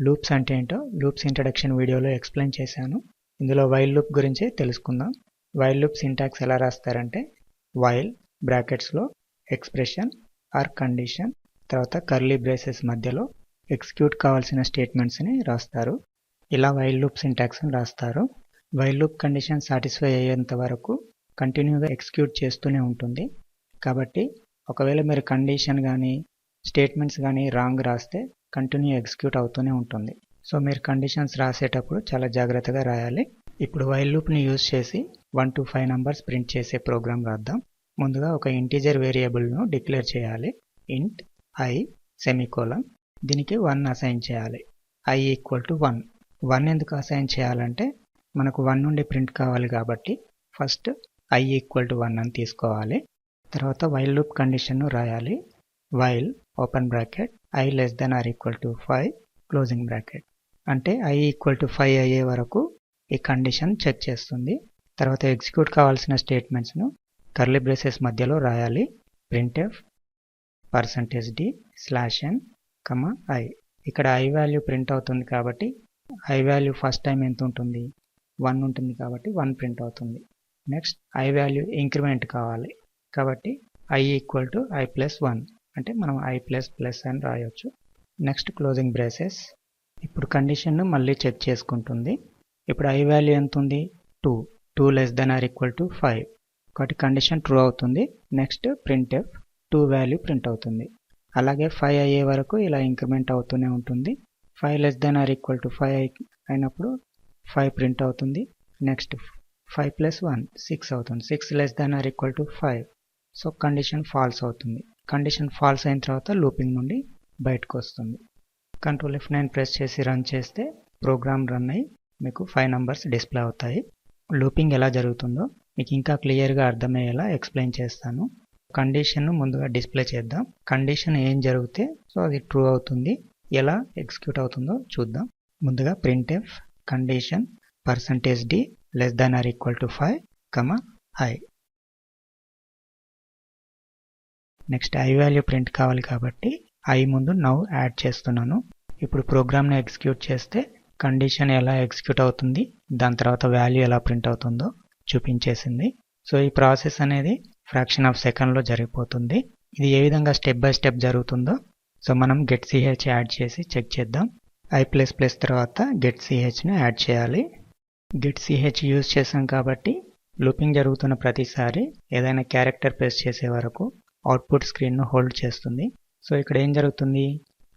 Loops అంటే ఏంటో loops introduction వీడియోలో ఎక్స్ప్లెయిన్ చేశాను. ఇందులో వైల్ లూప్ గురించి తెలుసుకుందాం. వైల్ లూప్ సింటాక్స్ ఎలా రాస్తారంటే వైల్ బ్రాకెట్స్లో ఎక్స్ప్రెషన్ ఆర్ కండిషన్ తర్వాత కర్లీ బ్రేసెస్ మధ్యలో ఎగ్జిక్యూట్ కావాల్సిన స్టేట్మెంట్స్ని రాస్తారు. ఇలా వైల్ లూప్ సింటాక్స్ని రాస్తారు. వైల్ లూప్ కండిషన్ సాటిస్ఫై అయ్యేంత వరకు కంటిన్యూగా ఎగ్జిక్యూట్ చేస్తూనే ఉంటుంది. కాబట్టి ఒకవేళ మీరు కండిషన్ కానీ స్టేట్మెంట్స్ కానీ రాంగ్ రాస్తే కంటిన్యూ ఎగ్జిక్యూట్ అవుతూనే ఉంటుంది. సో మీరు కండిషన్స్ రాసేటప్పుడు చాలా జాగ్రత్తగా రాయాలి. ఇప్పుడు వైల్ లూప్ని యూజ్ చేసి 1 to 5 నంబర్స్ ప్రింట్ చేసే ప్రోగ్రామ్ రాద్దాం. ముందుగా ఒక ఇంటీజర్ వేరియబుల్ను డిక్లేర్ చేయాలి. ఇంట్ I సెమీకోలన్ దీనికి 1 అసైన్ చేయాలి. I equal to 1. 1 ఎందుకు అసైన్ చేయాలంటే మనకు 1 నుండి ప్రింట్ కావాలి కాబట్టి ఫస్ట్ I ఈక్వల్ టు 1 అని తీసుకోవాలి. తర్వాత వైల్ లూప్ కండిషన్ను రాయాలి. While open bracket I less than or equal to 5 closing bracket. అంటే I ఈక్వల్ టు 5 అయ్యే వరకు ఈ కండిషన్ చెక్ చేస్తుంది. తర్వాత ఎగ్జిక్యూట్ కావాల్సిన స్టేట్మెంట్స్ను కర్లీ బ్రేసెస్ మధ్యలో రాయాలి. printf %d/n, I. ఇక్కడ I వాల్యూ ప్రింట్ అవుతుంది కాబట్టి I వాల్యూ ఫస్ట్ టైం ఎంత ఉంటుంది 1 ఉంటుంది కాబట్టి 1 ప్రింట్ అవుతుంది. నెక్స్ట్ I వాల్యూ ఇంక్రిమెంట్ కావాలి కాబట్టి I equal to I plus 1 అంటే మనం I ప్లస్ ప్లస్ అని రాయొచ్చు. Next closing braces. ఇప్పుడు కండిషన్ను మళ్ళీ చెక్ చేసుకుంటుంది. ఇప్పుడు I వాల్యూ ఎంత ఉంది 2 less than or equal to 5 కాబట్టి కండిషన్ ట్రూ అవుతుంది. నెక్స్ట్ printf 2 వాల్యూ ప్రింట్ అవుతుంది. అలాగే 5 అయ్యే వరకు ఇలా ఇంక్రిమెంట్ అవుతూనే ఉంటుంది. 5 less than or equal to 5 అయినప్పుడు 5 ప్రింట్ అవుతుంది. నెక్స్ట్ 5 ప్లస్ 1 6 అవుతుంది. 6 less than or equal to 5 so condition false అవుతుంది. కండిషన్ ఫాల్స్ అయిన తర్వాత లూపింగ్ నుండి బయటకు వస్తుంది. కంట్రోల్ F9 ప్రెస్ చేసి రన్ చేస్తే ప్రోగ్రామ్ రన్ అయ్యి మీకు 5 నంబర్స్ డిస్ప్లే అవుతాయి. లూపింగ్ ఎలా జరుగుతుందో మీకు ఇంకా క్లియర్గా అర్థమయ్యేలా ఎక్స్ప్లెయిన్ చేస్తాను. కండిషన్ను ముందుగా డిస్ప్లే చేద్దాం. కండిషన్ ఏం జరిగితే సో అది ట్రూ అవుతుంది. ఎలా ఎగ్జిక్యూట్ అవుతుందో చూద్దాం. ముందుగా printf condition %d less than or equal to 5, I. Next I value print కావాలి కాబట్టి I ముందు నౌ యాడ్ చేస్తున్నాను. ఇప్పుడు ప్రోగ్రామ్ను ఎగ్జిక్యూట్ చేస్తే కండిషన్ ఎలా ఎగ్జిక్యూట్ అవుతుంది దాని తర్వాత వాల్యూ ఎలా ప్రింట్ అవుతుందో చూపించేసింది. సో ఈ ప్రాసెస్ అనేది ఫ్రాక్షన్ ఆఫ్ సెకండ్లో జరిగిపోతుంది. ఇది ఏ విధంగా స్టెప్ బై స్టెప్ జరుగుతుందో సో మనం getch యాడ్ చేసి చెక్ చేద్దాం. I++ తర్వాత getchను యాడ్ చేయాలి. getch యూజ్ చేసాం కాబట్టి లూపింగ్ జరుగుతున్న ప్రతిసారి ఏదైనా క్యారెక్టర్ ప్రెస్ చేసే వరకు అవుట్పుట్ స్క్రీన్ను హోల్డ్ చేస్తుంది. సో ఇక్కడ ఏం జరుగుతుంది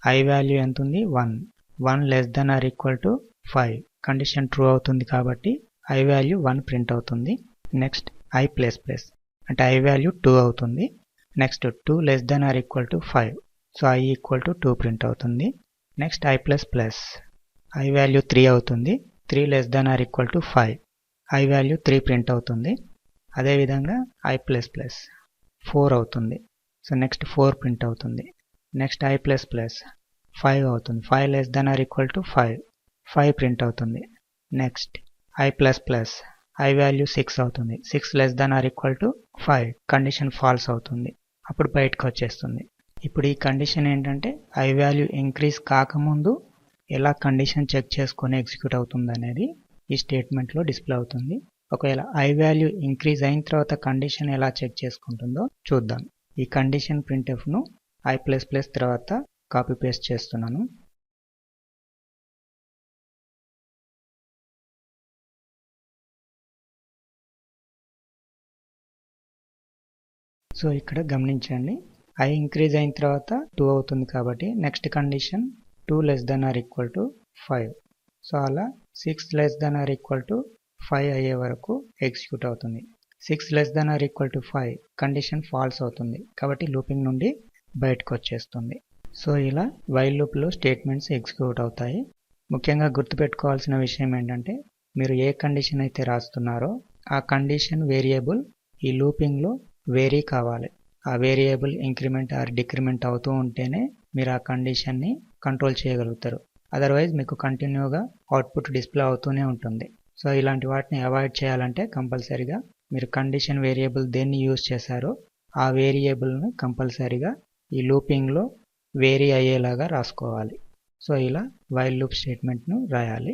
I వాల్యూ ఎంత ఉంది 1 less than or equal to 5 condition true అవుతుంది కాబట్టి I వాల్యూ 1 ప్రింట్ అవుతుంది. నెక్స్ట్ I++ అంటే I వాల్యూ 2 అవుతుంది. Next 2 less than or equal to 5 so I equal to 2 print అవుతుంది. నెక్స్ట్ I++ I వాల్యూ 3 అవుతుంది. 3 less than or equal to 5 I value 3 print అవుతుంది. అదేవిధంగా I++ 4 అవుతుంది. So next 4 print అవుతుంది. Next I++ 5 అవుతుంది. 5 less than or equal to 5 print అవుతుంది. Next I++ I value 6 అవుతుంది. 6 less than or equal to 5 condition false అవుతుంది. అప్పుడు బయటకు వచ్చేస్తుంది. ఇప్పుడు ఈ కండిషన్ ఏంటంటే I వాల్యూ ఇంక్రీజ్ కాకముందు ఎలా కండిషన్ చెక్ చేసుకొని ఎగ్జిక్యూట్ అవుతుంది అనేది ఈ స్టేట్మెంట్లో డిస్ప్లే అవుతుంది. ఒకవేళ I వాల్యూ ఇంక్రీజ్ అయిన తర్వాత కండిషన్ ఎలా చెక్ చేసుకుంటుందో చూద్దాం. ఈ కండిషన్ printfను I++ తర్వాత కాపీ పేస్ట్ చేస్తున్నాను. సో ఇక్కడ గమనించండి I ఇంక్రీజ్ అయిన తర్వాత 2 అవుతుంది కాబట్టి next condition 2 less than or equal to 5 so అలా 6 less than or equal to 5 అయ్యే వరకు ఎగ్జిక్యూట్ అవుతుంది. 6 less than or equal to 5 condition false అవుతుంది కాబట్టి లూపింగ్ నుండి బయటకు వచ్చేస్తుంది. సో ఇలా వైల్ లూప్లో స్టేట్మెంట్స్ ఎగ్జిక్యూట్ అవుతాయి. ముఖ్యంగా గుర్తుపెట్టుకోవాల్సిన విషయం ఏంటంటే మీరు ఏ కండిషన్ అయితే రాస్తున్నారో ఆ కండిషన్ వేరియబుల్ ఈ లూపింగ్లో వేరీ కావాలి. ఆ వేరియబుల్ ఇంక్రిమెంట్ ఆర్ డిక్రిమెంట్ అవుతూ ఉంటేనే మీరు ఆ కండిషన్ని కంట్రోల్ చేయగలుగుతారు. అదర్వైజ్ మీకు కంటిన్యూగా అవుట్పుట్ డిస్ప్లే అవుతూనే ఉంటుంది. సో ఇలాంటి వాటిని అవాయిడ్ చేయాలంటే కంపల్సరీగా మీరు కండిషన్ వేరియబుల్ దేన్ని యూజ్ చేశారో ఆ వేరియబుల్ను కంపల్సరీగా ఈ లూపింగ్లో వేరీ అయ్యేలాగా రాసుకోవాలి. సో ఇలా వైల్ లూప్ స్టేట్మెంట్ను రాయాలి.